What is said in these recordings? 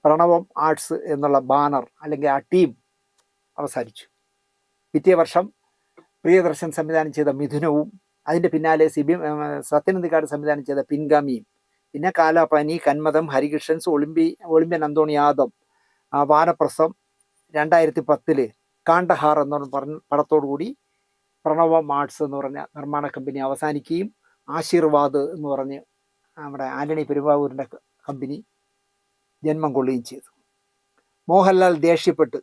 Pranavam arts എന്നുള്ള banner അല്ലെങ്കിൽ ആ ടീം അവസാനിച്ചു. പിറ്റേ വർഷം പ്രിയദർശൻ സംവിധാനം ചെയ്ത മിഥുനവും അതിൻ്റെ പിന്നാലെ സത്യനന്ദിക്കാട് സംവിധാനം ചെയ്ത പിൻഗാമിയും, പിന്നെ കാലാപാനി, കന്മദം, ഹരികൃഷ്ണൻസ്, ഒളിമ്പ്യൻ അന്തോണി യാദവ്, വാനപ്രസ്ഥം, 2010 കാണ്ടഹാർ എന്ന് പറഞ്ഞ പടത്തോടുകൂടി പ്രണവം ആർട്സ് എന്ന് പറഞ്ഞ നിർമ്മാണ കമ്പനി അവസാനിക്കുകയും ആശീർവാദ് എന്ന് പറഞ്ഞ് നമ്മുടെ ആന്റണി പെരുമ്പാവൂരിൻ്റെ കമ്പനി ജന്മം കൊള്ളുകയും ചെയ്തു. മോഹൻലാൽ ദേഷ്യപ്പെട്ട്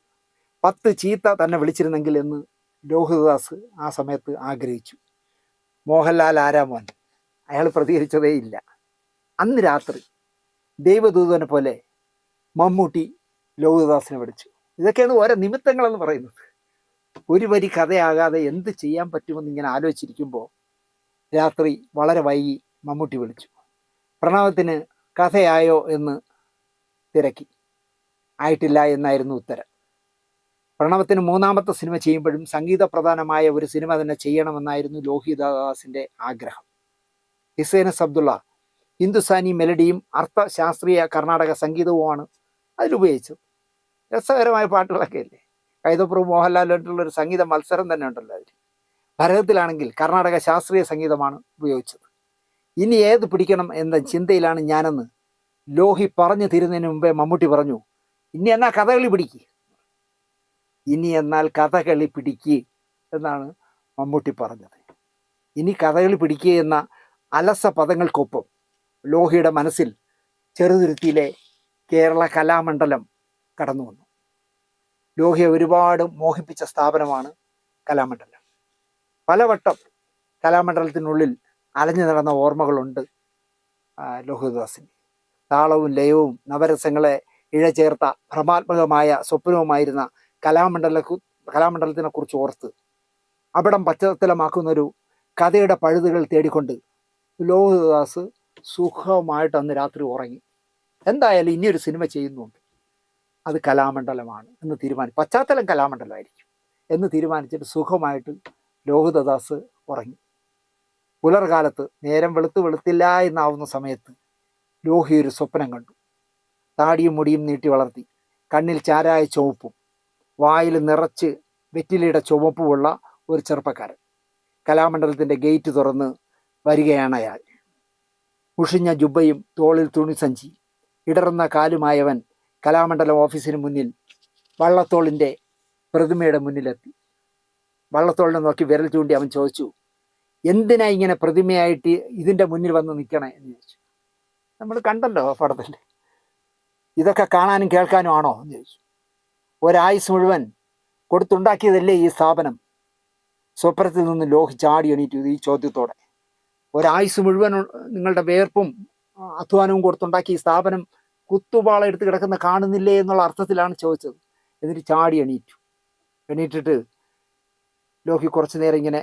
10 ചീത്ത തന്നെ വിളിച്ചിരുന്നെങ്കിൽ എന്ന് ലോഹിതദാസ് ആ സമയത്ത് ആഗ്രഹിച്ചു. മോഹൻലാൽ ആരാമോൻ, അയാൾ പ്രതികരിച്ചതേയില്ല. അന്ന് രാത്രി ദൈവദൂതനെ പോലെ മമ്മൂട്ടി ലോഹിതദാസിനെ വിളിച്ചു. ഇതൊക്കെയാണ് ഓരോ നിമിത്തങ്ങളെന്ന് പറയുന്നത്. ഒരു വരി കഥയാകാതെ എന്ത് ചെയ്യാൻ പറ്റുമെന്ന് ഇങ്ങനെ ആലോചിച്ചിരിക്കുമ്പോൾ രാത്രി വളരെ വൈകി മമ്മൂട്ടി വിളിച്ചു. പ്രണവത്തിന് കഥയായോ എന്ന് തിരക്കി. ആയിട്ടില്ല എന്നായിരുന്നു ഉത്തരം. പ്രണവത്തിന് 3ാമത്തെ സിനിമ ചെയ്യുമ്പോഴും സംഗീത പ്രധാനമായ ഒരു സിനിമ തന്നെ ചെയ്യണമെന്നായിരുന്നു ലോഹിതദാസിൻ്റെ ആഗ്രഹം. ഹിസൈനസ് അബ്ദുള്ള ഹിന്ദുസ്ഥാനി മെലഡിയും അർത്ഥശാസ്ത്രീയ കർണാടക സംഗീതവുമാണ് അതിലുപയോഗിച്ചത്. രസകരമായ പാട്ടുകളൊക്കെ അല്ലേ. കൈതപ്രഭു മോഹൻലാലായിട്ടുള്ളൊരു സംഗീത മത്സരം തന്നെ ഉണ്ടല്ലോ അതിൽ. ഭരതത്തിലാണെങ്കിൽ കർണാടക ശാസ്ത്രീയ സംഗീതമാണ് ഉപയോഗിച്ചത്. ഇനി ഏത് പിടിക്കണം എന്ന ചിന്തയിലാണ് ഞാനെന്ന് ലോഹി പറഞ്ഞു തീരുന്നതിന് മുമ്പേ മമ്മൂട്ടി പറഞ്ഞു, ഇനി എന്നാൽ കഥകളി പിടിക്ക്, ഇനി എന്നാൽ കഥകളി പിടിക്ക് എന്നാണ് മമ്മൂട്ടി പറഞ്ഞത്. ഇനി കഥകളി പിടിക്കുക എന്ന അലസ പദങ്ങൾക്കൊപ്പം ലോഹിയുടെ മനസ്സിൽ ചെറുതുരുത്തിയിലെ കേരള കലാമണ്ഡലം കടന്നു വന്നു. ലോഹിയെ ഒരുപാട് മോഹിപ്പിച്ച സ്ഥാപനമാണ് കലാമണ്ഡലം. പലവട്ടം കലാമണ്ഡലത്തിനുള്ളിൽ അലഞ്ഞു നടന്ന ഓർമ്മകളുണ്ട് ലോഹിതദാസിന്. താളവും ലയവും നവരസങ്ങളെ ഇഴചേർത്ത ഭ്രമാത്മകമായ സ്വപ്നവുമായിരുന്ന കലാമണ്ഡലത്തിനെ കുറിച്ച് ഓർത്ത് അവിടം പശ്ചാത്തലമാക്കുന്നൊരു കഥയുടെ പഴുതുകൾ തേടിക്കൊണ്ട് ലോഹിതദാസ് സുഖമായിട്ട് അന്ന് രാത്രി ഉറങ്ങി. എന്തായാലും ഇനിയൊരു സിനിമ ചെയ്യുന്നുണ്ട്, അത് കലാമണ്ഡലമാണ് എന്ന് പശ്ചാത്തലം കലാമണ്ഡലമായിരിക്കും എന്ന് തീരുമാനിച്ചിട്ട് സുഖമായിട്ട് ലോഹിതദാസ് ഉറങ്ങി. പുലർകാലത്ത് നേരം വെളുത്തില്ല എന്നാവുന്ന സമയത്ത് ലോഹി ഒരു സ്വപ്നം കണ്ടു. താടിയും മുടിയും നീട്ടി വളർത്തി, കണ്ണിൽ ചാരായ ചുവപ്പും വായിൽ നിറച്ച് വെറ്റിലയുടെ ചുവപ്പുമുള്ള ഒരു ചെറുപ്പക്കാരൻ കലാമണ്ഡലത്തിൻ്റെ ഗേറ്റ് തുറന്ന് വരികയാണ് അയാൾ. മുഷിഞ്ഞ ജുബയും തോളിൽ തുണിസഞ്ചി ഇടറുന്ന കാലുമായവൻ കലാമണ്ഡലം ഓഫീസിന് മുന്നിൽ വള്ളത്തോളിൻ്റെ പ്രതിമയുടെ മുന്നിലെത്തി. വള്ളത്തോളിനെ നോക്കി വിരൽ ചൂണ്ടി അവൻ ചോദിച്ചു, എന്തിനാ ഇങ്ങനെ പ്രതിമയായിട്ട് ഇതിൻ്റെ മുന്നിൽ വന്ന് നിൽക്കണേ എന്ന് ചോദിച്ചു. നമ്മൾ കണ്ടല്ലോ പടത്തിൽ, ഇതൊക്കെ കാണാനും കേൾക്കാനും ആണോ എന്ന് ചോദിച്ചു. ഒരായുസ് മുഴുവൻ കൊടുത്തുണ്ടാക്കിയതല്ലേ ഈ സ്ഥാപനം? സ്വപ്നത്തിൽ നിന്ന് ലോഹി ചാടി എണീറ്റു ഈ ചോദ്യത്തോടെ. ഒരായുസ് മുഴുവൻ നിങ്ങളുടെ വേർപ്പും അധ്വാനവും കൊടുത്തുണ്ടാക്കി ഈ സ്ഥാപനം കുത്തുപാള എടുത്ത് കിടക്കുന്ന കാണുന്നില്ലേ എന്നുള്ള അർത്ഥത്തിലാണ് ചോദിച്ചത്. എന്നിട്ട് ചാടി എണീറ്റിട്ട് ലോഹി കുറച്ചു നേരം ഇങ്ങനെ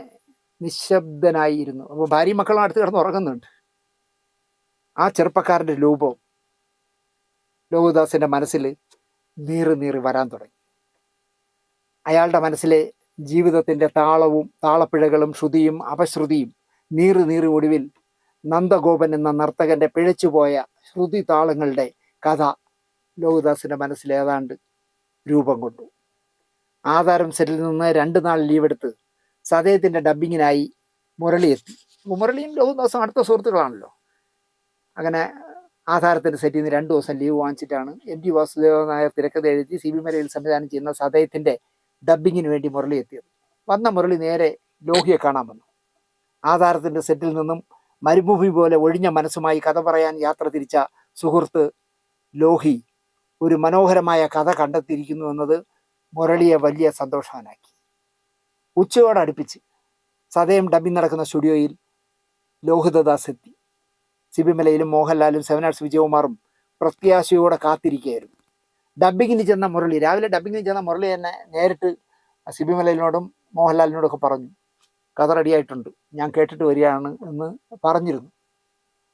നിശബ്ദനായിരുന്നു. അപ്പോൾ ഭാര്യയും മക്കളും അടുത്ത് കിടന്ന് ഉറങ്ങുന്നുണ്ട്. ആ ചെറുപ്പക്കാരൻ്റെ രൂപം ലോഹിതദാസിൻ്റെ മനസ്സിൽ നീറി വരാൻ തുടങ്ങി. അയാളുടെ മനസ്സിലെ ജീവിതത്തിൻ്റെ താളവും താളപ്പിഴകളും ശ്രുതിയും അപശ്രുതിയും നീറി ഒടുവിൽ നന്ദഗോപൻ എന്ന നർത്തകൻ്റെ പിഴച്ചുപോയ ശ്രുതി താളങ്ങളുടെ കഥ ലോഹിതദാസിൻ്റെ മനസ്സിൽ ഏതാണ്ട് രൂപം കൊണ്ടു. ആധാരം സെറ്റിൽ നിന്ന് 2 നാൾ ലീവെടുത്ത് സതയത്തിൻ്റെ ഡബ്ബിങ്ങിനായി മുരളി എത്തി. മുരളിയും ലോഹിതദാസും അടുത്ത സുഹൃത്തുക്കളാണല്ലോ. അങ്ങനെ ആധാരത്തിൻ്റെ സെറ്റിൽ നിന്ന് 2 ദിവസം ലീവ് വാങ്ങിച്ചിട്ടാണ് MT വാസുദേവ നായർ തിരക്കഥ എഴുതി CB മലയിൽ സംവിധാനം ചെയ്യുന്ന സതയത്തിൻ്റെ ഡബ്ബിങ്ങിന് വേണ്ടി മുരളി എത്തിയത്. വന്ന മുരളി നേരെ ലോഹിയെ കാണാൻ വന്നു. ആധാരത്തിൻ്റെ സെറ്റിൽ നിന്നും മരുഭൂമി പോലെ ഒഴിഞ്ഞ മനസ്സുമായി കഥ പറയാൻ യാത്ര തിരിച്ച സുഹൃത്ത് ലോഹി ഒരു മനോഹരമായ കഥ കണ്ടെത്തിയിരിക്കുന്നു എന്നത് മുരളിയെ വലിയ സന്തോഷവാനാക്കി. ഉച്ചയോടടുപ്പിച്ച് സതയം ഡബ്ബിങ് നടക്കുന്ന സ്റ്റുഡിയോയിൽ ലോഹിതദാസ് എത്തി. CB മലയിലും മോഹൻലാലും 7 ആർട്സ് വിജയകുമാറും പ്രത്യാശയോടെ കാത്തിരിക്കുകയായിരുന്നു. ഡബ്ബിങ്ങിന് ചെന്ന മുരളി, രാവിലെ ഡബ്ബിങ്ങിന് ചെന്ന മുരളി തന്നെ നേരിട്ട് CB മലയിലിനോടും മോഹൻലാലിനോടൊക്കെ പറഞ്ഞു, കഥ റെഡിയായിട്ടുണ്ട്, ഞാൻ കേട്ടിട്ട് വരികയാണ് എന്ന് പറഞ്ഞിരുന്നു.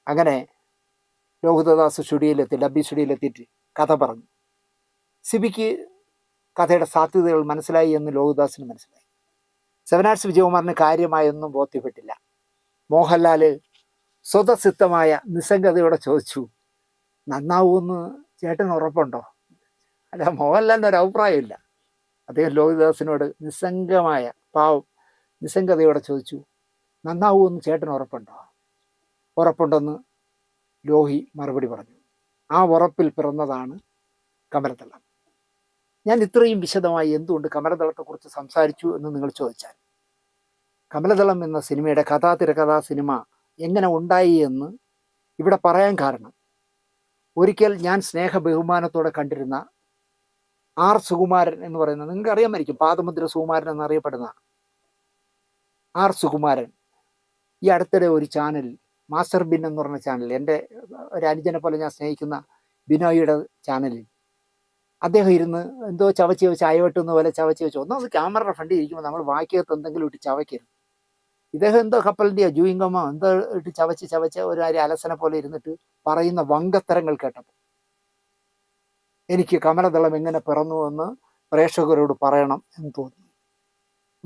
അങ്ങനെ ലോഹിതദാസ് സ്റ്റുഡിയോയിലെത്തി, ഡബ്ബിങ് സ്റ്റുഡിയോയിലെത്തിയിട്ട് കഥ പറഞ്ഞു. സിബിക്ക് കഥയുടെ സാധ്യതകൾ മനസ്സിലായി എന്ന് ലോഹിതദാസിന് മനസ്സിലായി. 7 ആർട്സ് വിജയകുമാറിന് കാര്യമായൊന്നും ബോധ്യപ്പെട്ടില്ല. മോഹൻലാൽ സ്വതസിദ്ധമായ നിസ്സംഗതയോടെ ചോദിച്ചു, നന്നാവുമെന്ന് ചേട്ടന് ഉറപ്പുണ്ടോ? അല്ല, മോഹൻലാലിൻ്റെ ഒരു അഭിപ്രായമില്ല. അദ്ദേഹം ലോഹിതദാസിനോട് നിസ്സംഗമായ പാവം നിസ്സംഗതയോടെ ചോദിച്ചു, നന്നാവുമെന്ന് ചേട്ടന് ഉറപ്പുണ്ടോ? ഉറപ്പുണ്ടെന്ന് ലോഹി മറുപടി പറഞ്ഞു. ആ ഉറപ്പിൽ പിറന്നതാണ് കമലദളം. ഞാൻ ഇത്രയും വിശദമായി എന്തുകൊണ്ട് കമലദളത്തെക്കുറിച്ച് സംസാരിച്ചു എന്ന് നിങ്ങൾ ചോദിച്ചാൽ, കമലദളം എന്ന സിനിമയുടെ തിരക്കഥാ സിനിമ എങ്ങനെ ഉണ്ടായി എന്ന് ഇവിടെ പറയാൻ കാരണം, ഒരിക്കൽ ഞാൻ സ്നേഹ ബഹുമാനത്തോടെ കണ്ടിരുന്ന ആർ സുകുമാരൻ എന്ന് പറയുന്ന, നിങ്ങൾക്ക് അറിയാമായിരിക്കും, പാദമുദ്ര സുകുമാരൻ എന്നറിയപ്പെടുന്ന ആർ സുകുമാരൻ ഈ അടുത്തിടെ ഒരു ചാനൽ, മാസ്റ്റർ ബിൻ എന്ന് പറഞ്ഞ ചാനൽ, എൻ്റെ ഒരു അനുജനെ പോലെ ഞാൻ സ്നേഹിക്കുന്ന ബിനോയിയുടെ ചാനലിൽ അദ്ദേഹം ഇരുന്ന് എന്തോ ചവച്ച് വെച്ച് അയവെട്ടുന്ന പോലെ ചവച്ച് വെച്ച്, ഒന്നത് ക്യാമറയുടെ ഫ്രണ്ടിൽ ഇരിക്കുമ്പോൾ നമ്മൾ വാക്കിയകത്ത് എന്തെങ്കിലും ഇട്ട് ചവയ്ക്കരുത്. ഇദ്ദേഹം എന്തോ കപ്പലിൻ്റെയോ ജൂയിങ്കമോ എന്തോ ഇട്ട് ചവച്ച് ഒരു അലസനെ പോലെ ഇരുന്നിട്ട് പറയുന്ന വങ്കത്തരങ്ങൾ കേട്ടപ്പോൾ എനിക്ക് കമലദളം എങ്ങനെ പിറന്നു എന്ന് പ്രേക്ഷകരോട് പറയണം എന്ന് തോന്നി.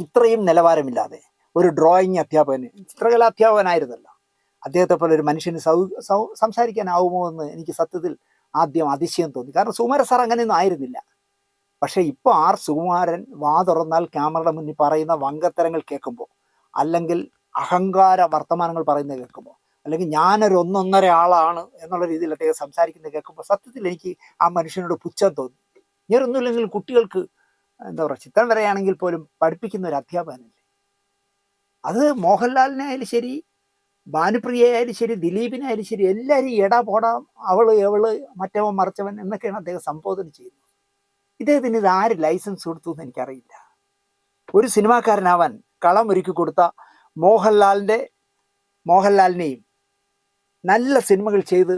ഇത്രയും നിലവാരമില്ലാതെ ഒരു ഡ്രോയിങ് അധ്യാപകന്, ചിത്രകലാധ്യാപകനായിരുന്നല്ലോ, അദ്ദേഹത്തെ പോലെ ഒരു മനുഷ്യന് സംസാരിക്കാനാവുമോ എന്ന് എനിക്ക് സത്യത്തിൽ ആദ്യം അതിശയം തോന്നി. കാരണം സുകുമാരൻ സാർ അങ്ങനെയൊന്നും ആയിരുന്നില്ല. പക്ഷേ ഇപ്പോൾ ആർ സുകുമാരൻ വാ തുറന്നാൽ ക്യാമറയുടെ മുന്നിൽ പറയുന്ന വങ്കത്തരങ്ങൾ കേൾക്കുമ്പോൾ, അല്ലെങ്കിൽ അഹങ്കാര വർത്തമാനങ്ങൾ പറയുന്നത് കേൾക്കുമ്പോൾ, അല്ലെങ്കിൽ ഞാനൊരു ഒന്നൊന്നര ആളാണ് എന്നുള്ള രീതിയിൽ അദ്ദേഹം സംസാരിക്കുന്നത് കേൾക്കുമ്പോൾ സത്യത്തിൽ എനിക്ക് ആ മനുഷ്യനോട് പുച്ഛം തോന്നി. ഞാനൊന്നുമില്ലെങ്കിലും കുട്ടികൾക്ക് എന്താ പറയുക, ചിത്രം വരെയാണെങ്കിൽ പോലും പഠിപ്പിക്കുന്ന ഒരു അധ്യാപകനല്ലേ. അത് മോഹൻലാലിനെ ആയാലും ശരി, ഭാനുപ്രിയയായാലും ശരി, ദിലീപിനായാലും ശരി, എല്ലാവരും എടാ പോടാ, അവള് എവള്, മറ്റവൻ മറിച്ചവൻ എന്നൊക്കെയാണ് അദ്ദേഹം സംബോധന ചെയ്യുന്നത്. ഇദ്ദേഹത്തിന് ഇത് ആര് ലൈസൻസ് കൊടുത്തു എന്ന് എനിക്കറിയില്ല. ഒരു സിനിമാക്കാരനാവാൻ കളം ഒരുക്കി കൊടുത്ത മോഹൻലാലിനെയും നല്ല സിനിമകൾ ചെയ്ത്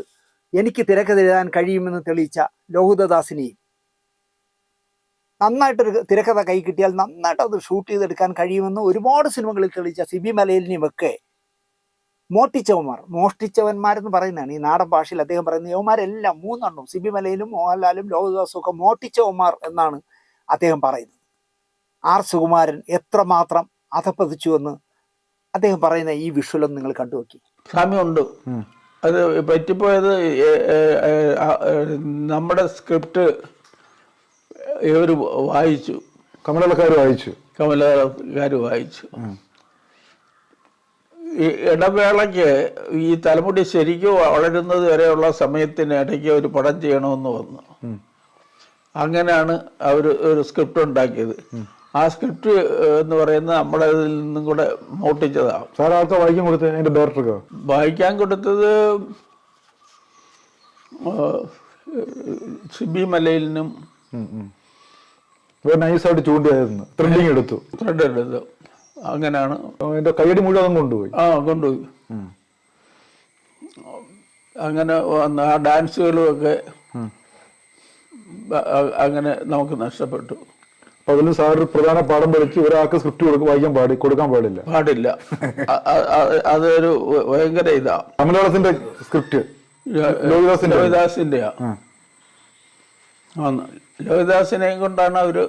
എനിക്ക് തിരക്കഥ എഴുതാൻ കഴിയുമെന്ന് തെളിയിച്ച ലോഹിതദാസിനെയും, നന്നായിട്ടൊരു തിരക്കഥ കൈ കിട്ടിയാൽ നന്നായിട്ട് അത് ഷൂട്ട് ചെയ്തെടുക്കാൻ കഴിയുമെന്ന് ഒരുപാട് സിനിമകളിൽ തെളിയിച്ച സിബി മലയിലിനെയും ഒക്കെ മോഷ്ടിച്ചവന്മാരെന്ന് പറയുന്നതാണ് ഈ നാടൻ ഭാഷയിൽ അദ്ദേഹം പറയുന്നത്. യവന്മാരെല്ലാം മൂന്നെണ്ണം, സിബി മലയിലും മോഹൻലാലും ലോഹിതദാസും ഒക്കെ മോഷ്ടിച്ചവന്മാർ എന്നാണ് അദ്ദേഹം പറയുന്നത്. ആർ സുകുമാരൻ എത്രമാത്രം അധപ്പതിച്ചുവെന്ന് അദ്ദേഹം പറയുന്ന ഈ വിഷ്വലൊന്നും നിങ്ങൾ കണ്ടുനോക്കി. സാമ്യമുണ്ട്. അത് പറ്റിപ്പോയത് നമ്മുടെ സ്ക്രിപ്റ്റ് ഇവർ വായിച്ചു, കമലക്കാർ വായിച്ചു. ഈ ഇടവേളയ്ക്ക് ഈ തലമുടി ശരിക്കും വളരുന്നത് വരെയുള്ള സമയത്തിന് ഇടയ്ക്ക് ഒരു പടം ചെയ്യണമെന്ന് വന്നു. അങ്ങനെയാണ് അവർ ഒരു സ്ക്രിപ്റ്റ് ഉണ്ടാക്കിയത്. ആ സ്ക്രിപ്റ്റ് എന്ന് പറയുന്നത് നമ്മുടെ ഇതിൽ നിന്നും കൂടെ മോട്ടിച്ചതാണ്. സാർ ആർക്കാ വായിക്കാൻ കൊടുത്തത്? അതിന്റെ ഡയറക്ടർക്കോ? വായിക്കാൻ കൊടുത്തത് സിബി മലയിലിനും. നൈസായിട്ട് ചൂണ്ടിയായിരുന്നു, ത്രെഡ് എടുത്തു. അങ്ങനെയാണ് അതിന്റെ കയ്യടി മുഴുവൻ കൊണ്ടുപോയി. കൊണ്ടുപോയി. അങ്ങനെ വന്ന ആ ഡാൻസുകളും ഒക്കെ അങ്ങനെ നമുക്ക് നഷ്ടപ്പെട്ടു. അപ്പൊ അതിലും സാർ പ്രധാന പാഠം പഠിച്ച് ഒരാൾക്ക് സ്ക്രിപ്റ്റ് കൊടുക്കാൻ പാടില്ല. അതൊരു ഭയങ്കര ഇതാ. കമലദളത്തിന്റെ സ്ക്രിപ്റ്റ് ലോഹിതദാസിന്റെയാ. ലോഹിതദാസിനെയും കൊണ്ടാണ് അവര്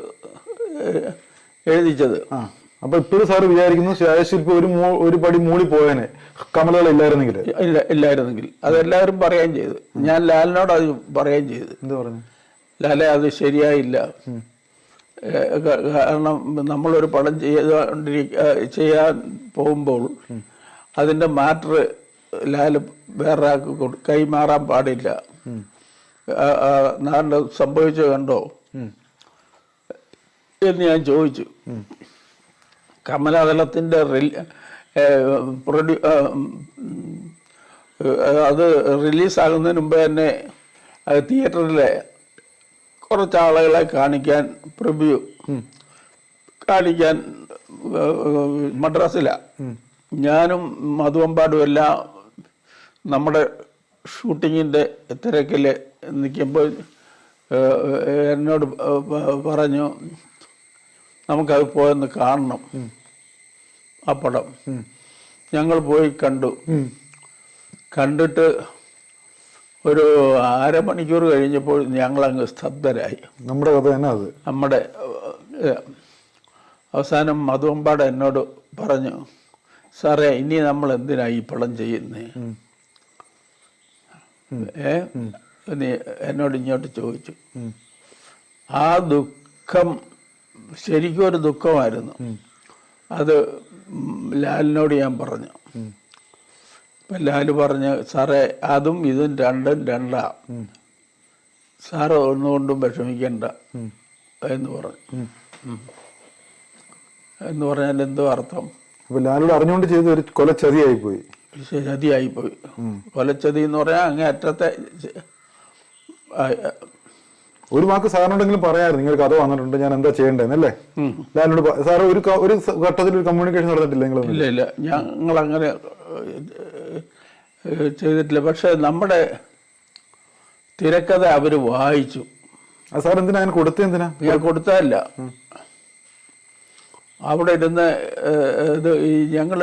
എഴുതിച്ചത്. അപ്പൊ ഇപ്പോഴും സാറ് വിചാരിക്കുന്നു ശില്പി ഒരു പടി മൂളി പോയേനെ കമലദളം ഇല്ലായിരുന്നെങ്കിൽ. അതെല്ലാവരും പറയുകയും ചെയ്തു. ഞാൻ ലാലിനോട് അത് പറയുകയും ചെയ്തു. എന്ത് പറഞ്ഞു? ലാലെ, അത് ശരിയായില്ല. കാരണം നമ്മളൊരു പടം ചെയ്യാൻ പോകുമ്പോൾ അതിൻ്റെ മാറ്റർ ലാല് വേറെ ആൾക്ക് കൈമാറാൻ പാടില്ല. നാളെ സംഭവിച്ചു കണ്ടോ എന്ന് ഞാൻ ചോദിച്ചു. കമലദളത്തിൻ്റെ അത് റിലീസാകുന്നതിന് മുമ്പ് തന്നെ അത് തിയേറ്ററിലെ കുറച്ച് ആളുകളെ പ്രിവ്യൂ കാണിക്കാൻ മദ്രാസിലാണ്. ഞാനും മധുവമ്പാടും എല്ലാം നമ്മുടെ ഷൂട്ടിങ്ങിൻ്റെ തിരക്കിൽ നിൽക്കുമ്പോൾ എന്നോട് പറഞ്ഞു, നമുക്കത് പോയെന്ന് കാണണം ആ പടം. ഞങ്ങൾ പോയി കണ്ടിട്ട് ഒരു അരമണിക്കൂർ കഴിഞ്ഞപ്പോൾ ഞങ്ങളങ്ങ് സ്തബ്ധരായി. നമ്മുടെ കഥ തന്നെ അത്. നമ്മുടെ അവസാനം മധുവമ്പാട് എന്നോട് പറഞ്ഞു, സാറേ, ഇനി നമ്മൾ എന്തിനാ ഈ പടം ചെയ്യുന്നേ? എന്ന് എന്നോട് ഇങ്ങോട്ട് ചോദിച്ചു. ആ ദുഃഖം ശരിക്കും ഒരു ദുഃഖമായിരുന്നു. അത് ലാലിനോട് ഞാൻ പറഞ്ഞു. അപ്പം ലാല് പറഞ്ഞ്, സാറേ അതും ഇതും രണ്ടും രണ്ടാ, സാറ് ഒന്നുകൊണ്ടും വിഷമിക്കണ്ട എന്ന് പറഞ്ഞു. എന്ന് പറഞ്ഞാൽ എന്തോ അർത്ഥം? അപ്പൊ ലാലോട് അറിഞ്ഞുകൊണ്ട് ചെയ്ത ഒരു കൊലച്ചതിയായിപ്പോയി. ചതിയായിപ്പോയി. കൊലച്ചതി എന്ന് പറഞ്ഞാൽ അങ്ങേ അറ്റത്തെ. ഒരു വാക്ക് സാറിനോടെങ്കിലും പറയാമായിരുന്നു, നിങ്ങൾ കഥ വന്നിട്ടുണ്ട്, ഞാൻ എന്താ ചെയ്യേണ്ടതെന്നല്ലേ ലാലിനോട്? സാറ് ഒരു ഘട്ടത്തിൽ ഒരു കമ്മ്യൂണിക്കേഷൻ നടന്നിട്ടില്ല നിങ്ങൾ? ഇല്ല, ഞങ്ങളങ്ങനെ ചെയ്തിട്ടില്ല. പക്ഷെ നമ്മുടെ തിരക്കഥ അവർ വായിച്ചു. സാർ എന്തിനാ ഞാൻ കൊടുത്തത്? എന്തിനാ ഞാൻ കൊടുത്തതല്ല, അവിടെ ഇരുന്ന് ഇത് ഈ ഞങ്ങൾ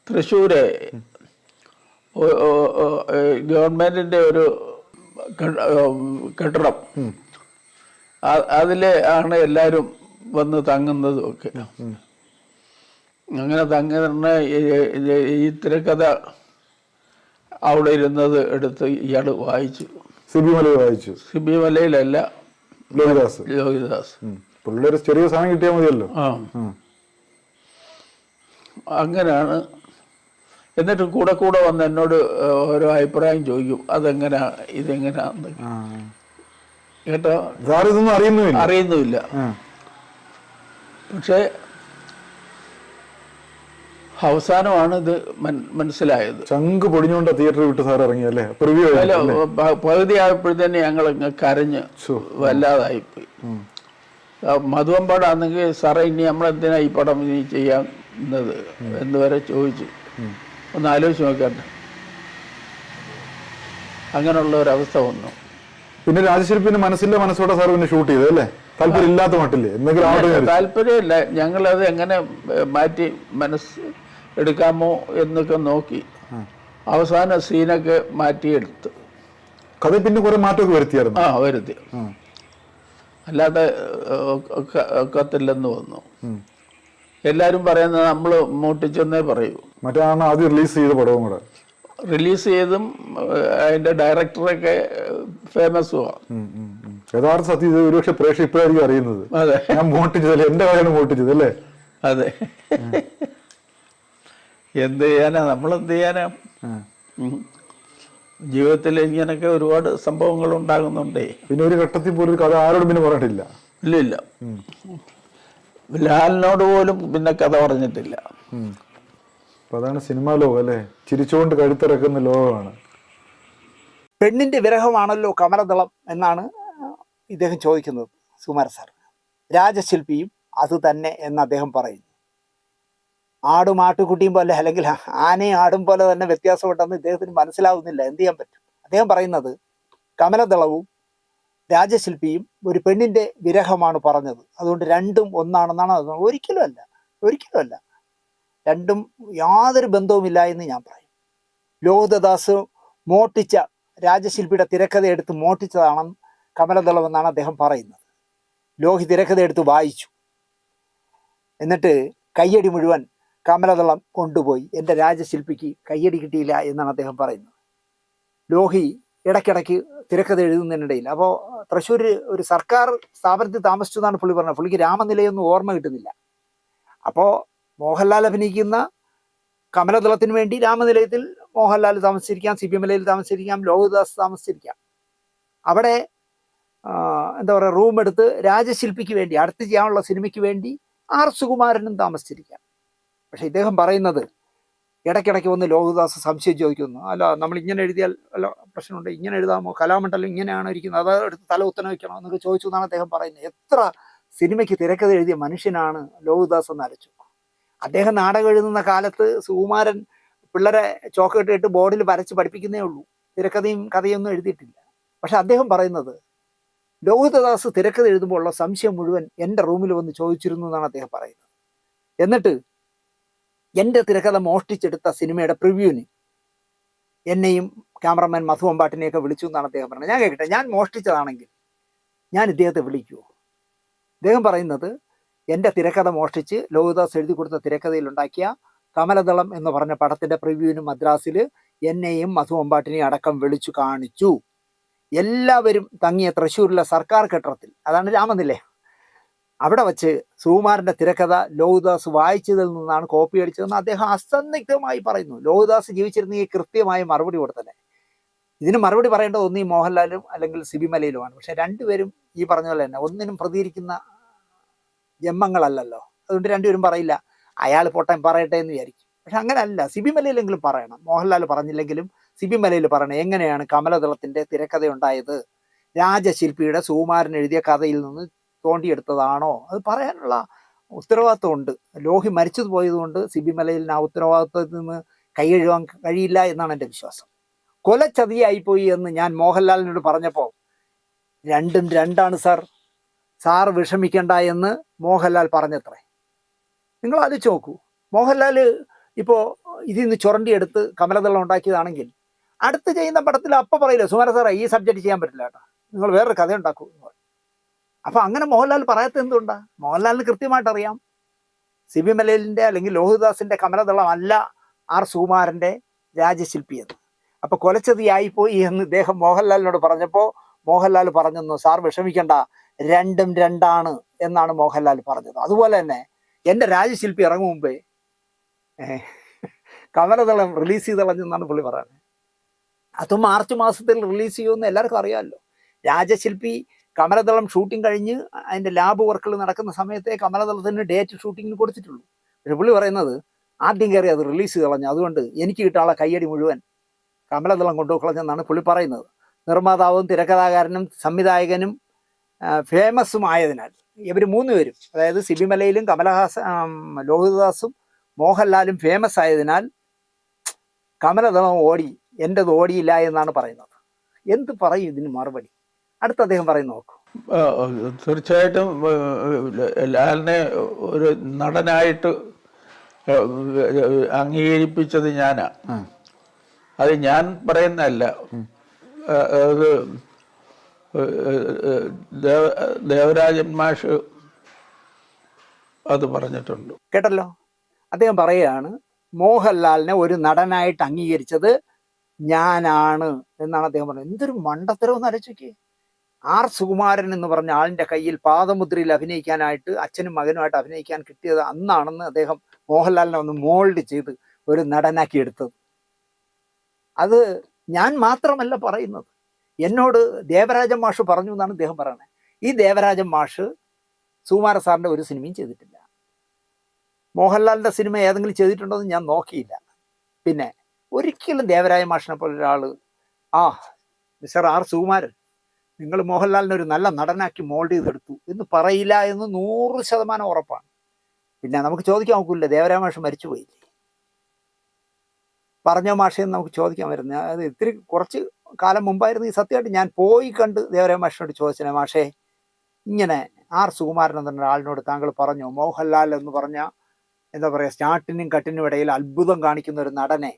തൃശ്ശൂര് ഗവൺമെന്റിന്റെ ഒരു കെട്ടിടം, അതിലെ ആണ് എല്ലാവരും വന്ന് തങ്ങുന്നതും ഒക്കെ. അങ്ങനെ തങ്ങുന്ന ഈ തിരക്കഥ അവിടെ ഇരുന്നത് എടുത്ത് ഇയാൾ വായിച്ചു. സിബിമലയിൽ വായിച്ചു? സിബിമലയിലല്ല, ലോഹിതദാസ്. പുള്ളിയുടെ ഒരു ചെറിയ സാധനം കിട്ടിയാൽ മതിയല്ലോ. അങ്ങനെയാണ്. എന്നിട്ട് കൂടെ വന്ന് എന്നോട് ഓരോ അഭിപ്രായം ചോദിക്കും, അതെങ്ങനാ ഇതെങ്ങനാന്ന് കേട്ടോ. ഇതൊന്നും അറിയുന്നുമില്ല. പക്ഷെ അവസാനമാണ് ഇത് മനസ്സിലായത്. ചങ്ക് പൊടിഞ്ഞുകൊണ്ട് തിയേറ്ററിൽ വിട്ട് സാർ ഇറങ്ങിയല്ലേ? പകുതി ആയപ്പോഴത്തന്നെ ഞങ്ങൾ കരഞ്ഞ് വല്ലാതായിപ്പോയി. മധുവമ്പാടാണെങ്കിൽ സാറേ ഇനി നമ്മളെന്തിനാ ഈ പടം ഇനി ചെയ്യുന്നത് എന്ന് വരെ ചോദിച്ചു. ഒന്ന് ആലോചിച്ച് നോക്കട്ടെ, അങ്ങനെയുള്ള ഒരവസ്ഥ വന്നു. പിന്നെ രാജശില്പിന്റെ മനസ്സോടെ സാർ പിന്നെ ഷൂട്ട് ചെയ്തത് അല്ലേ? താല്പര്യം ഇല്ലാത്ത മട്ടില്ലേ? താല്പര്യമില്ല, ഞങ്ങളത് എങ്ങനെ മാറ്റി എടുക്കാമോ എന്നൊക്കെ നോക്കി അവസാന സീനൊക്കെ മാറ്റിയെടുത്ത്. കഥ പിന്നെ കുറെ മാറ്റമൊക്കെ വരുത്തിയായിരുന്നു? വരുത്തി. അല്ലാതെ ഒക്കത്തില്ലെന്ന് വന്നു. എല്ലാരും പറയുന്നത് നമ്മൾ മോട്ടിച്ചെന്നേ പറയൂ. മറ്റാണ് ആദ്യം റിലീസ് ചെയ്ത പടവും കൂടെ റിലീസ് ചെയ്തും അതിന്റെ ഡയറക്ടറൊക്കെ ഫേമസുമാണ്. യഥാർത്ഥ സത്യം ഇത് ഒരുപക്ഷെ പ്രേക്ഷകർ ഇപ്പോഴായിരിക്കും അറിയുന്നത്. അതെ, ഞാൻ മോട്ടിച്ചതല്ലേ, എന്റെ കാര്യമാണ് മോട്ടിച്ചത് അല്ലേ? അതെ. എന്ത് ചെയ്യാനാ, നമ്മളെന്ത് ചെയ്യാനാ? ജീവിതത്തിൽ ഇങ്ങനൊക്കെ ഒരുപാട് സംഭവങ്ങൾ ഉണ്ടാകുന്നുണ്ടേ. പിന്നെ ഒരു ഘട്ടത്തിൽ പോലും കഥ ആരോടും പിന്നെ പറഞ്ഞിട്ടില്ല? ഇല്ല, ലാലിനോട് പോലും പിന്നെ കഥ പറഞ്ഞിട്ടില്ല. അപ്പൊ അതാണ് സിനിമാ ലോകം അല്ലേ? ചിരിച്ചുകൊണ്ട് കഴുത്തിറക്കുന്ന ലോകമാണ്. പെണ്ണിന്റെ വിരഹമാണല്ലോ കമലദളം എന്നാണ് ഇദ്ദേഹം ചോദിക്കുന്നത് സുകുമാരൻ സാർ. രാജശില്പിയും അത് തന്നെ എന്ന് അദ്ദേഹം പറയുന്നു. ആടും ആട്ടുകുട്ടിയും പോലെ അല്ലെങ്കിൽ ആനയും ആടും പോലെ തന്നെ വ്യത്യാസമുണ്ടെന്ന് ഇദ്ദേഹത്തിന് മനസ്സിലാവുന്നില്ല. എന്ത് ചെയ്യാൻ പറ്റും? അദ്ദേഹം പറയുന്നത് കമലദളവും രാജശില്പിയും ഒരു പെണ്ണിന്റെ വിരഹമാണ് പറഞ്ഞത്, അതുകൊണ്ട് രണ്ടും ഒന്നാണെന്നാണ്. ഒരിക്കലും അല്ല. രണ്ടും യാതൊരു ബന്ധവുമില്ല എന്ന് ഞാൻ പറയും. ലോഹിതദാസ് മോട്ടിച്ച രാജശില്പിയുടെ തിരക്കഥ എടുത്ത് മോട്ടിച്ചതാണെന്ന് കമലദളം എന്നാണ് അദ്ദേഹം പറയുന്നത്. ലോഹി തിരക്കഥ എടുത്ത് വായിച്ചു, എന്നിട്ട് കയ്യടി മുഴുവൻ കമലദളം കൊണ്ടുപോയി. എൻ്റെ രാജശില്പിക്ക് കയ്യടി കിട്ടിയില്ല എന്നാണ് അദ്ദേഹം പറയുന്നത്. ലോഹി ഇടയ്ക്കിടയ്ക്ക് തിരക്കഥ എഴുതുന്നതിനിടയിൽ, അപ്പോൾ തൃശ്ശൂർ ഒരു സർക്കാർ സ്ഥാപനത്തിൽ താമസിച്ചു എന്നാണ് പുള്ളി പറഞ്ഞത്. പുള്ളിക്ക് രാമനിലയൊന്നും ഓർമ്മ കിട്ടുന്നില്ല. അപ്പോൾ മോഹൻലാൽ അഭിനയിക്കുന്ന കമലദളത്തിന് വേണ്ടി രാമനിലയത്തിൽ മോഹൻലാൽ താമസിച്ചിരിക്കാം, CBMലയിൽ താമസിച്ചിരിക്കാം, ലോഹിതദാസ് താമസിച്ചിരിക്കാം. അവിടെ എന്താ പറയുക, റൂം എടുത്ത് രാജശില്പിക്ക് വേണ്ടി അടുത്ത് ചെയ്യാനുള്ള സിനിമയ്ക്ക് വേണ്ടി R സുകുമാരനും താമസിച്ചിരിക്കാം. പക്ഷെ ഇദ്ദേഹം പറയുന്നത് ഇടയ്ക്കിടയ്ക്ക് വന്ന് ലോഹിതദാസ് സംശയം ചോദിക്കുന്നു, അല്ല നമ്മൾ ഇങ്ങനെ എഴുതിയാൽ അല്ല പ്രശ്നമുണ്ട്, ഇങ്ങനെ എഴുതാമോ, കലാമണ്ഡലം ഇങ്ങനെയാണ് ഇരിക്കുന്നത്, അത് എടുത്ത് തല ഉത്തന വയ്ക്കണോ എന്നൊക്കെ ചോദിച്ചു എന്നാണ് അദ്ദേഹം പറയുന്നത്. എത്ര സിനിമയ്ക്ക് തിരക്കഥ എഴുതിയ മനുഷ്യനാണ് ലോഹിതദാസ് എന്ന് ആലോചിച്ചു. അദ്ദേഹം നാടകം എഴുതുന്ന കാലത്ത് സുകുമാരൻ പിള്ളേരെ ചോക്ലേറ്റ് ഇട്ട് ബോർഡിൽ വരച്ച് പഠിപ്പിക്കുന്നേ ഉള്ളൂ, തിരക്കഥയും കഥയൊന്നും എഴുതിയിട്ടില്ല. പക്ഷെ അദ്ദേഹം പറയുന്നത് ലോഹിതദാസ് തിരക്കഥ എഴുതുമ്പോൾ ഉള്ള സംശയം മുഴുവൻ എൻ്റെ റൂമിൽ വന്ന് ചോദിച്ചിരുന്നു എന്നാണ് അദ്ദേഹം പറയുന്നത്. എന്നിട്ട് എൻ്റെ തിരക്കഥ മോഷ്ടിച്ചെടുത്ത സിനിമയുടെ പ്രിവ്യൂവിന് എന്നെയും ക്യാമറമാൻ മധു അമ്പാട്ടിനെയൊക്കെ വിളിച്ചു എന്നാണ് അദ്ദേഹം പറയുന്നത്. ഞാൻ കേൾക്കട്ടെ, ഞാൻ മോഷ്ടിച്ചതാണെങ്കിൽ ഞാൻ ഇദ്ദേഹത്തെ വിളിക്കുമോ? അദ്ദേഹം പറയുന്നത് എൻ്റെ തിരക്കഥ മോഷ്ടിച്ച് ലോഹിതദാസ് എഴുതി കൊടുത്ത തിരക്കഥയിൽ ഉണ്ടാക്കിയ കമലദളം എന്ന് പറഞ്ഞ പടത്തിൻ്റെ പ്രിവ്യൂവിന് മദ്രാസിൽ എന്നെയും മധു അമ്പാട്ടിനെയും അടക്കം വിളിച്ചു കാണിച്ചു. എല്ലാവരും തങ്ങിയ തൃശ്ശൂരിലെ സർക്കാർ കെട്ടിടത്തിൽ, അതാണ് രാമനിലയം, അവിടെ വച്ച് സുകുമാരൻ്റെ തിരക്കഥ ലോഹിദാസ് വായിച്ചതിൽ നിന്നാണ് കോപ്പി അടിച്ചതെന്ന് അദ്ദേഹം അസന്നിഗ്ധമായി പറയുന്നു. ലോഹിദാസ് ജീവിച്ചിരുന്നെങ്കിൽ കൃത്യമായി മറുപടി കൊടുത്തന്നെ. ഇതിന് മറുപടി പറയേണ്ടത് ഒന്നീ മോഹൻലാലും അല്ലെങ്കിൽ സിബി മലയിലുമാണ്. പക്ഷെ രണ്ടുപേരും ഈ പറഞ്ഞ പോലെ തന്നെ ഒന്നിനും പ്രതികരിക്കുന്ന ജന്മങ്ങളല്ലല്ലോ. അതുകൊണ്ട് രണ്ടുപേരും പറയില്ല, അയാൾ പൊട്ടൻ പറയട്ടെ എന്ന് വിചാരിക്കും. പക്ഷെ അങ്ങനെയല്ല, സിബി മലയിലെങ്കിലും പറയണം. മോഹൻലാൽ പറഞ്ഞില്ലെങ്കിലും സിബി മലയിൽ പറയണം എങ്ങനെയാണ് കമലദളത്തിൻ്റെ തിരക്കഥ ഉണ്ടായത്, രാജശില്പിയുടെ സുകുമാരൻ എഴുതിയ കഥയിൽ നിന്ന് തോണ്ടിയെടുത്തതാണോ, അത് പറയാനുള്ള ഉത്തരവാദിത്വമുണ്ട്. ലോഹി മരിച്ചു പോയതുകൊണ്ട് സിബി മലയിലിന് ആ ഉത്തരവാദിത്വത്തിൽ നിന്ന് കൈയെഴുവാൻ കഴിയില്ല എന്നാണ് എൻ്റെ വിശ്വാസം. കൊലച്ചതിയായിപ്പോയി എന്ന് ഞാൻ മോഹൻലാലിനോട് പറഞ്ഞപ്പോൾ രണ്ടും രണ്ടാണ് സാർ വിഷമിക്കണ്ട എന്ന് മോഹൻലാൽ പറഞ്ഞത്രേ. നിങ്ങൾ ആലോചിച്ച് നോക്കൂ, മോഹൻലാൽ ഇപ്പോൾ ഇതിൽ നിന്ന് ചുരണ്ടിയെടുത്ത് കമലദളം ഉണ്ടാക്കിയതാണെങ്കിൽ അടുത്ത് ചെയ്യുന്ന പടത്തിൽ അപ്പം പറയില്ല, സുമാര സാറേ ഈ സബ്ജക്റ്റ് ചെയ്യാൻ പറ്റില്ല കേട്ടോ, നിങ്ങൾ വേറൊരു കഥ ഉണ്ടാക്കൂ എന്ന് പറയും. അപ്പം അങ്ങനെ മോഹൻലാൽ പറയാത്ത എന്തുകൊണ്ടാ? മോഹൻലാലിന് കൃത്യമായിട്ട് അറിയാം സിബി മലയിലിൻ്റെ അല്ലെങ്കിൽ ലോഹിദാസിൻ്റെ കമലദളം അല്ല ആർ സുകുമാരൻ്റെ രാജശില്പി എന്ന്. അപ്പോൾ കൊലച്ചതിയായിപ്പോയി എന്ന് ഇദ്ദേഹം മോഹൻലാലിനോട് പറഞ്ഞപ്പോൾ മോഹൻലാൽ പറഞ്ഞെന്നു, സാർ വിഷമിക്കണ്ട, രണ്ടും രണ്ടാണ് എന്നാണ് മോഹൻലാൽ പറഞ്ഞത്. അതുപോലെ തന്നെ എൻ്റെ രാജശില്പി ഇറങ്ങും മുമ്പേ കമലദളം റിലീസ് ചെയ്ത് കളഞ്ഞെന്നാണ് പുള്ളി പറയുന്നത്. അത് മാർച്ച് മാസത്തിൽ റിലീസ് ചെയ്യുമെന്ന് എല്ലാവർക്കും അറിയാമല്ലോ. രാജശില്പി കമലദളം ഷൂട്ടിംഗ് കഴിഞ്ഞ് അതിൻ്റെ ലാബ് വർക്കുകൾ നടക്കുന്ന സമയത്തെ കമലദളത്തിന് ഡേറ്റ് ഷൂട്ടിങ്ങിന് കൊടുത്തിട്ടുള്ളൂ. പക്ഷെ പുള്ളി പറയുന്നത് ആദ്യം കയറി അത് റിലീസ് ചെയ്ത് കളഞ്ഞു, അതുകൊണ്ട് എനിക്ക് കിട്ടാനുള്ള കയ്യടി മുഴുവൻ കമലദളം കൊണ്ടുകളഞ്ഞെന്നാണ് പുള്ളി പറയുന്നത്. നിർമ്മാതാവും തിരക്കഥാകാരനും സംവിധായകനും ഫേമസും ആയതിനാൽ ഇവർ മൂന്നുപേരും, അതായത് സിബി മലയിലും ലോഹിതദാസും മോഹൻലാലും ഫേമസ് ആയതിനാൽ കമലദളം ഓടി, എൻ്റെത് ഓടിയില്ല എന്നാണ് പറയുന്നത്. എന്ത് പറയും ഇതിന് മറുപടി? അടുത്ത അദ്ദേഹം പറയുന്നു നോക്കൂ. തീർച്ചയായിട്ടും ലാലിനെ ഒരു നടനായിട്ട് അംഗീകരിപ്പിച്ചത് ഞാനാ. അത് ഞാൻ പറയുന്നതല്ല, അത് ദേവരാജൻ മാഷ് അത് പറഞ്ഞിട്ടുണ്ട്. കേട്ടല്ലോ, അദ്ദേഹം പറയുകയാണ് മോഹൻലാലിനെ ഒരു നടനായിട്ട് അംഗീകരിച്ചത് ഞാനാണ് എന്നാണ് അദ്ദേഹം പറഞ്ഞത്. എന്തൊരു മണ്ടത്തരം എന്ന് ആലോചിക്കേ. ആർ സുകുമാരൻ എന്ന് പറഞ്ഞ ആളിൻ്റെ കയ്യിൽ പാദമുദ്രയിൽ അഭിനയിക്കാനായിട്ട് അച്ഛനും മകനുമായിട്ട് അഭിനയിക്കാൻ കിട്ടിയത് അന്നാണെന്ന് അദ്ദേഹം മോഹൻലാലിനെ ഒന്ന് മോൾഡ് ചെയ്ത് ഒരു നടനാക്കി എടുത്തത്. അത് ഞാൻ മാത്രമല്ല പറയുന്നത്, എന്നോട് ദേവരാജൻ മാഷ് പറഞ്ഞു എന്നാണ് അദ്ദേഹം പറയുന്നത്. ഈ ദേവരാജൻ മാഷ് സുകുമാര സാറിൻ്റെ ഒരു സിനിമയും ചെയ്തിട്ടില്ല. മോഹൻലാലിൻ്റെ സിനിമ ഏതെങ്കിലും ചെയ്തിട്ടുണ്ടോ എന്ന് ഞാൻ നോക്കിയില്ല. പിന്നെ ഒരിക്കലും ദേവരാജൻ മാഷിനെ പോലെ ഒരാൾ മിസ്റ്റർ ആർ സുകുമാരൻ നിങ്ങൾ മോഹൻലാലിനെ ഒരു നല്ല നടനാക്കി മോൾഡ് ചെയ്തെടുത്തു എന്ന് പറയില്ല എന്ന് 100% ഉറപ്പാണ്. പിന്നെ നമുക്ക് ചോദിക്കാൻ നോക്കില്ല, ദേവരാജൻ മാഷ് മരിച്ചുപോയില്ലേ, പറഞ്ഞോ മാഷെന്ന് നമുക്ക് ചോദിക്കാൻ വരുന്നത്. അത് ഇത്തിരി കുറച്ച് കാലം മുമ്പായിരുന്നു ഈ സത്യമായിട്ട് ഞാൻ പോയി കണ്ട് ദേവരാജൻ മാഷിനോട് ചോദിച്ചേ, മാഷേ ഇങ്ങനെ ആർ സുകുമാരൻ എന്ന ആളിനോട് താങ്കൾ പറഞ്ഞോ മോഹൻലാൽ എന്ന് പറഞ്ഞ എന്താ പറയുക സ്റ്റാർട്ടിനും കട്ടിനും ഇടയിൽ അത്ഭുതം കാണിക്കുന്ന ഒരു നടനെ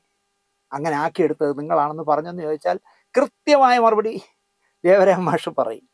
അങ്ങനെ ആക്കിയെടുത്തത് നിങ്ങളാണെന്ന് പറഞ്ഞെന്ന് ചോദിച്ചാൽ കൃത്യമായ മറുപടി ദേവരാജൻ മാഷ് പറയും.